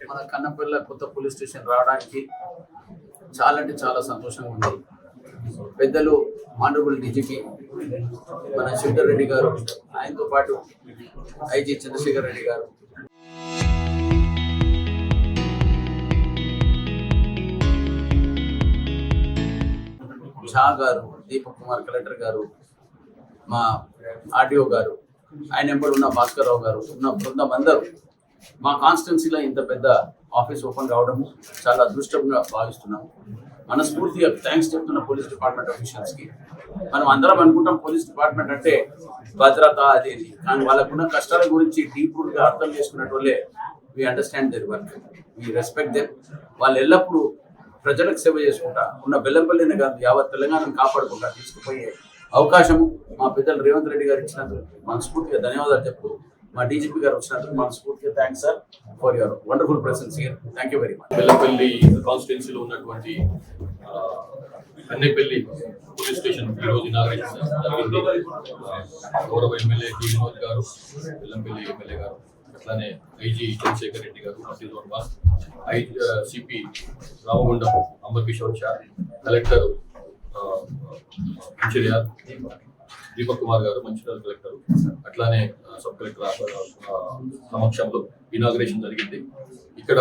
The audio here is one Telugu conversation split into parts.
మన కన్నపల్లి కొత్త పోలీస్ స్టేషన్ రావడానికి చాలా అంటే చాలా సంతోషంగా ఉంది. పెద్దలు ఆనరబుల్ డీజీపీ మన శివధర్ రెడ్డి గారు, ఆయనతో పాటు ఐజీ చంద్రశేఖర్ రెడ్డి గారు, షా గారు, దీపక్ కుమార్ కలెక్టర్ గారు, మా ఆర్డీఓ గారు, ఆయన వెంబడి ఉన్న భాస్కర్రావు గారు, ఉన్న బృందం అందరూ మా కాన్స్టిట్యున్సీలో ఇంత పెద్ద ఆఫీస్ ఓపెన్ కావడం చాలా అదృష్టంగా భావిస్తున్నాము. మనస్ఫూర్తిగా థ్యాంక్స్ చెప్తున్న పోలీస్ డిపార్ట్మెంట్ అఫీషియల్స్కి. మనం అందరం అనుకుంటాం పోలీస్ డిపార్ట్మెంట్ అంటే భద్రత అది, కానీ వాళ్ళకున్న కష్టాల గురించి డీప్గా అర్థం చేసుకున్నట్టు వాళ్ళే we understand their work, we respect them. వాళ్ళు ఎల్లప్పుడూ ప్రజలకు సేవ చేసుకుంటా ఉన్న బెల్లంపల్లిని కాదు యావత్ తెలంగాణను కాపాడుకుంటా తీసుకుపోయే అవకాశము మా పెద్దలు రేవంత్ రెడ్డి గారు ఇచ్చినందుకు మనస్ఫూర్తిగా ధన్యవాదాలు చెప్తూ, మా డీజీపీ గారు వచ్చినందుకు మనస్ఫూర్తిగా thanks sir for your wonderful presence here. Thank you very much. Bellampalli కాన్స్టిట్యున్సీలో ఉన్నటువంటి కన్నెపల్లి పోలీస్ స్టేషన్ ఈరోజు ఇనాగరేషన్ జరిగింది. గౌరవ ఎమ్మెల్యే టి వినోద్ గారు, బెల్లంపల్లి ఎమ్మెల్యే గారు, అట్లానే ఐజీ చంద్రశేఖర్ రెడ్డి గారు, సిపి రామగుండం అంబర్ కిషోర్ షా, కలెక్టర్ మంచిర్యాల దీపక్ కుమార్ గారు, మంచిర్యాల కలెక్టర్, అట్లానే సబ్ కలెక్టర్ సమక్షంలో ఇనాగరేషన్ జరిగింది. ఇక్కడ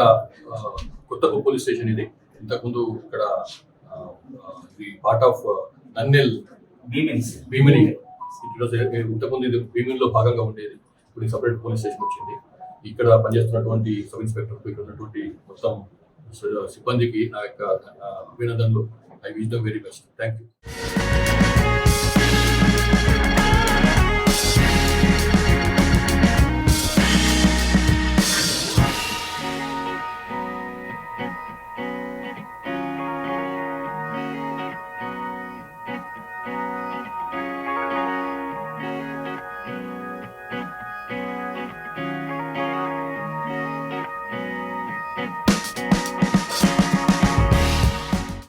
కొత్త పోలీస్ స్టేషన్ ఇది. ఇంతకుముందు ఇక్కడ పార్ట్ ఆఫ్ నన్నెల్ భీమిని, ఇంతకుముందు ఇది భీమినిలో భాగంగా ఉండేది. ఇప్పుడు సపరేట్ పోలీస్ స్టేషన్ వచ్చింది. ఇక్కడ పనిచేస్తున్నటువంటి సబ్ ఇన్స్పెక్టర్, ఇక్కడ ఉన్నటువంటి మొత్తం సిబ్బందికి నా యొక్క అభినందనలు. I wish them very best. Thank you.